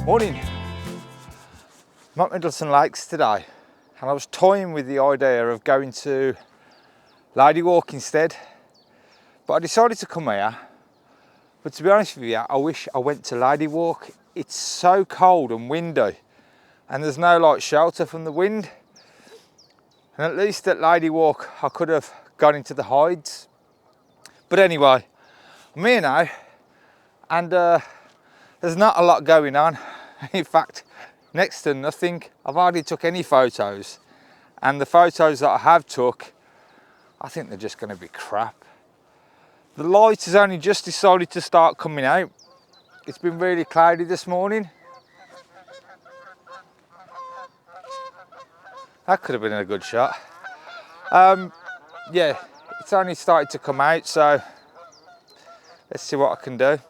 Morning. I'm at Middleton Lakes today, and I was toying with the idea of going to Lady Walk instead, but I decided to come here. But to be honest with you, I wish I went to Lady Walk. It's so cold and windy, and there's no like shelter from the wind. And at least at Lady Walk, I could have gone into the hides. But anyway, I'm here now, and there's not a lot going on. In fact, next to nothing. I've hardly took any photos, and the photos that I have took, I think they're just going to be crap. The light has only just decided to start coming out. It's been really cloudy this morning. That could have been a good shot. Yeah, it's only started to come out, so let's see what I can do.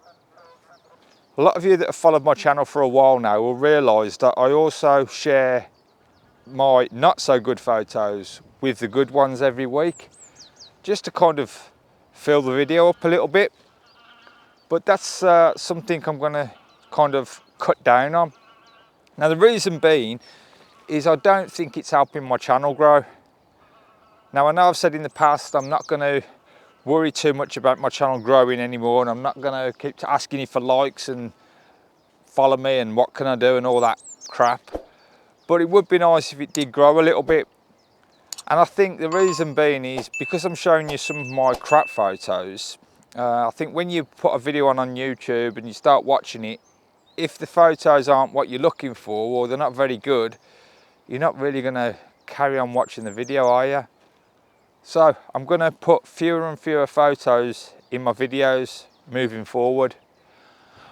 A lot of you that have followed my channel for a while now will realise that I also share my not so good photos with the good ones every week, just to kind of fill the video up a little bit. But that's something I'm going to kind of cut down on. Now the reason being is I don't think it's helping my channel grow. Now I know I've said in the past I'm not going to worry too much about my channel growing anymore, and I'm not going to keep asking you for likes and follow me and what can I do and all that crap. But it would be nice if it did grow a little bit. And I think the reason being is because I'm showing you some of my crap photos. I think when you put a video on YouTube and you start watching it, if the photos aren't what you're looking for or they're not very good, you're not really going to carry on watching the video, are you? So I'm going to put fewer and fewer photos in my videos moving forward.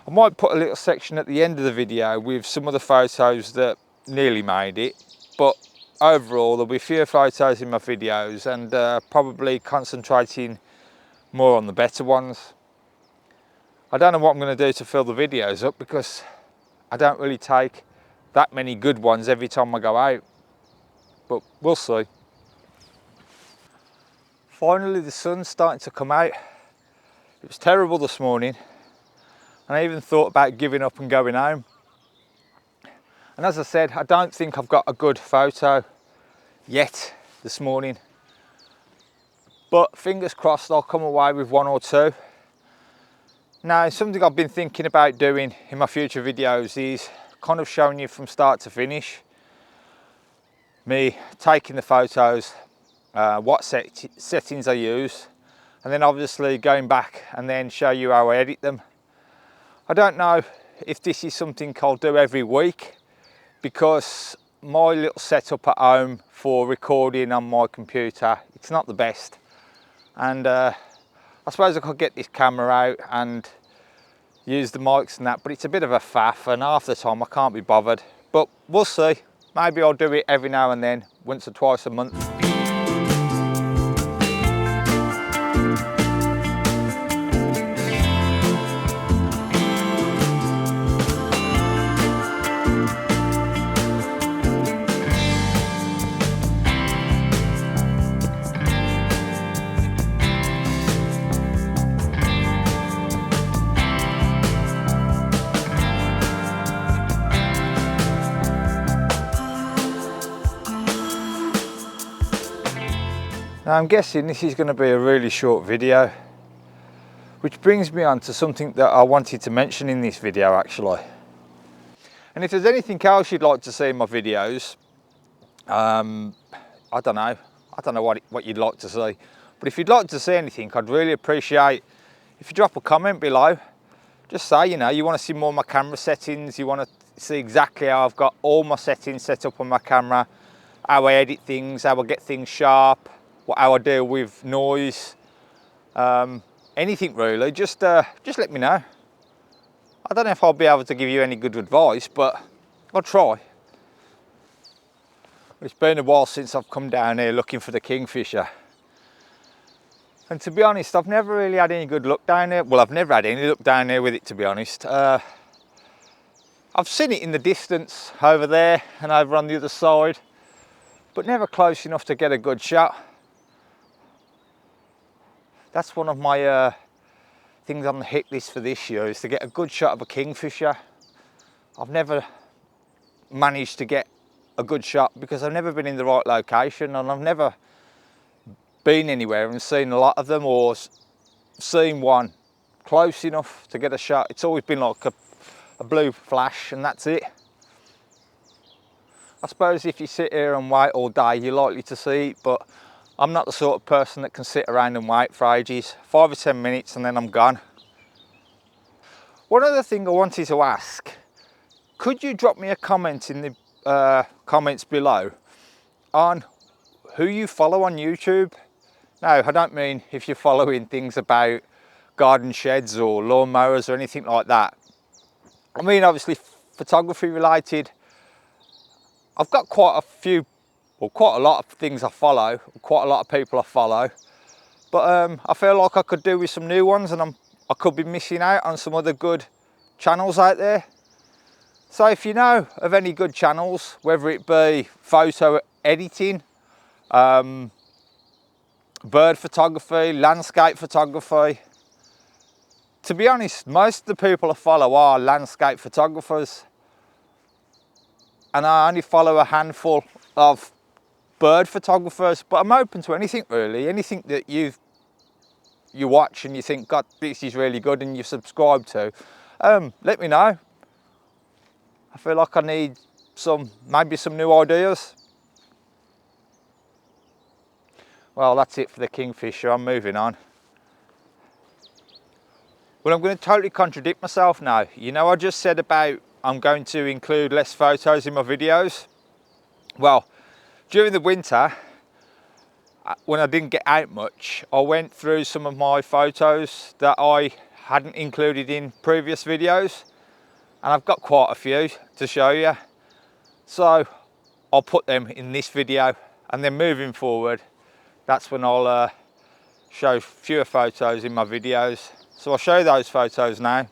I might put a little section at the end of the video with some of the photos that nearly made it, but overall there'll be fewer photos in my videos, and probably concentrating more on the better ones. I don't know what I'm going to do to fill the videos up, because I don't really take that many good ones every time I go out, but we'll see. Finally the sun's starting to come out. It was terrible this morning, and I even thought about giving up and going home. And as I said, I don't think I've got a good photo yet this morning, but fingers crossed I'll come away with one or two. Now, something I've been thinking about doing in my future videos is kind of showing you from start to finish, me taking the photos, what settings I use, and then obviously going back and then show you how I edit them. I don't know if this is something I'll do every week, because my little setup at home for recording on my computer, it's not the best. And I suppose I could get this camera out and use the mics and that, but it's a bit of a faff, and half the time I can't be bothered. But we'll see. Maybe I'll do it every now and then, once or twice a month. Now I'm guessing this is going to be a really short video, which brings me on to something that I wanted to mention in this video actually. And if there's anything else you'd like to see in my videos, I don't know what you'd like to see, but if you'd like to see anything, I'd really appreciate if you drop a comment below. Just say, you know, you want to see more of my camera settings, you want to see exactly how I've got all my settings set up on my camera, how I edit things, how I get things sharp, how I deal with noise, anything really. Just let me know. I don't know if I'll be able to give you any good advice, but I'll try. It's been a while since I've come down here looking for the kingfisher, and to be honest, I've never really had any good luck down here. Well, I've never had any luck down here with it, to be honest. I've seen it in the distance over there and over on the other side, but never close enough to get a good shot. That's one of my things on the hit list for this year, is to get a good shot of a kingfisher. I've never managed to get a good shot because I've never been in the right location, and I've never been anywhere and seen a lot of them or seen one close enough to get a shot. It's always been like a blue flash and that's it. I suppose if you sit here and wait all day, you're likely to see it, but I'm not the sort of person that can sit around and wait for ages. 5 or 10 minutes and then I'm gone. One other thing I wanted to ask, could you drop me a comment in the comments below on who you follow on YouTube? Now, I don't mean if you're following things about garden sheds or lawnmowers or anything like that. I mean, obviously photography related. I've got quite a few, or quite a lot of things I follow, quite a lot of people I follow, but I feel like I could do with some new ones, and I could be missing out on some other good channels out there. So if you know of any good channels, whether it be photo editing, bird photography, landscape photography, to be honest, most of the people I follow are landscape photographers, and I only follow a handful of bird photographers, but I'm open to anything really, anything that you watch and you think, God, this is really good, and you subscribe to. Let me know. I feel like I need maybe some new ideas. Well, that's it for the kingfisher. I'm moving on. Well, I'm going to totally contradict myself now. You know, I just said about I'm going to include less photos in my videos. Well, during the winter, when I didn't get out much, I went through some of my photos that I hadn't included in previous videos, and I've got quite a few to show you. So I'll put them in this video, and then moving forward, that's when I'll show fewer photos in my videos. So I'll show you those photos now.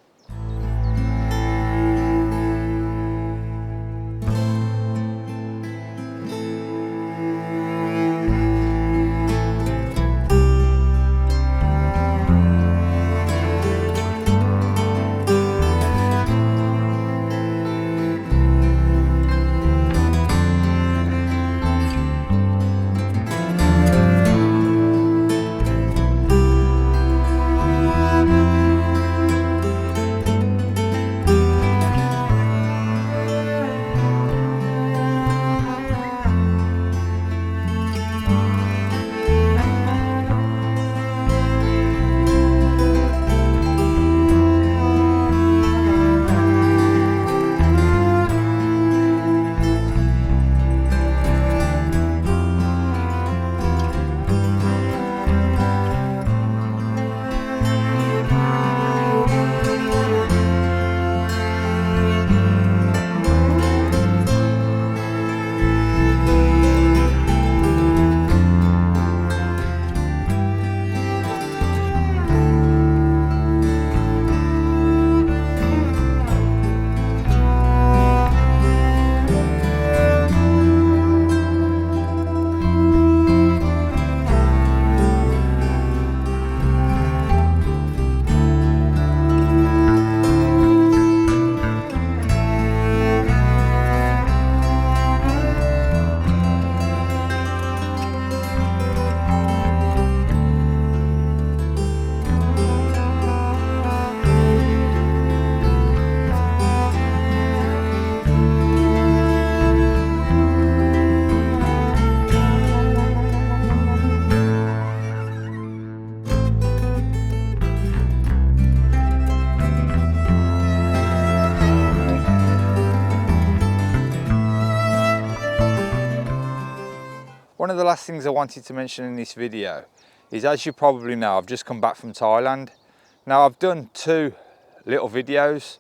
One of the last things I wanted to mention in this video is, as you probably know, I've just come back from Thailand. Now, I've done 2 little videos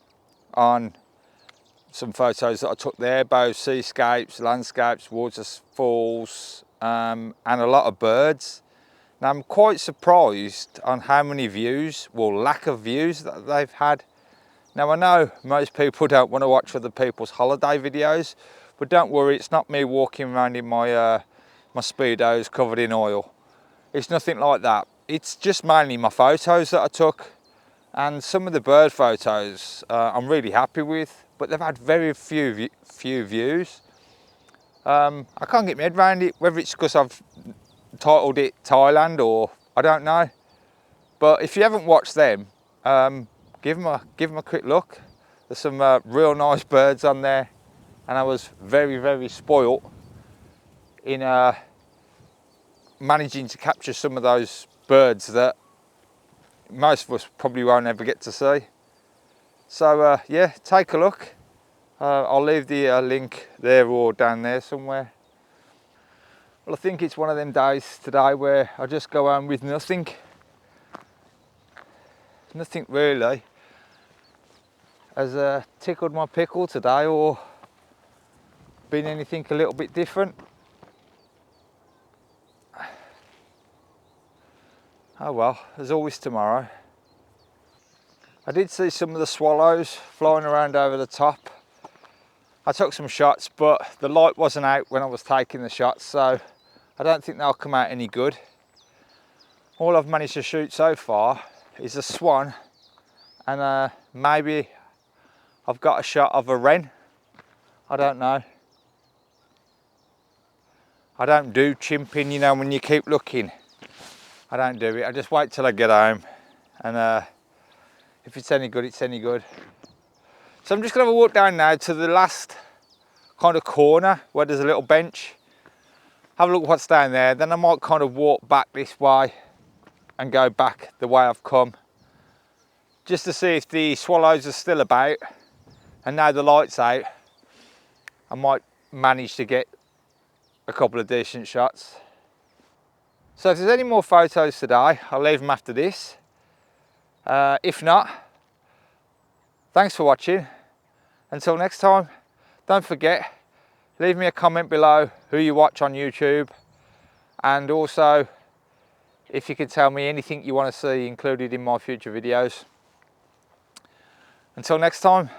on some photos that I took there, both seascapes, landscapes, waterfalls, and a lot of birds. Now, I'm quite surprised on how many views, well, lack of views that they've had. Now, I know most people don't want to watch other people's holiday videos, but don't worry, it's not me walking around in my my Speedos covered in oil. It's nothing like that. It's just mainly my photos that I took. and some of the bird photos I'm really happy with, but they've had very few views. I can't get my head around it, whether it's because I've titled it Thailand or I don't know. But if you haven't watched them, give them a quick look. There's some real nice birds on there, and I was very spoilt in managing to capture some of those birds that most of us probably won't ever get to see. So yeah, take a look. I'll leave the link there or down there somewhere. Well, I think it's one of them days today where I just go home with nothing. Nothing really has tickled my pickle today or been anything a little bit different. Oh well, there's always tomorrow. I did see some of the swallows flying around over the top. I took some shots, but the light wasn't out when I was taking the shots, so I don't think they'll come out any good. All I've managed to shoot so far is a swan, and maybe I've got a shot of a wren. I don't know. I don't do chimping, you know, when you keep looking. I don't do it. I just wait till I get home, and if it's any good, it's any good. So I'm just going to walk down now to the last kind of corner where there's a little bench. Have a look what's down there. Then I might kind of walk back this way and go back the way I've come, just to see if the swallows are still about. And now the light's out, I might manage to get a couple of decent shots. So if there's any more photos today, I'll leave them after this. If not, thanks for watching. Until next time, don't forget, leave me a comment below who you watch on YouTube, and also if you can tell me anything you want to see included in my future videos. Until next time.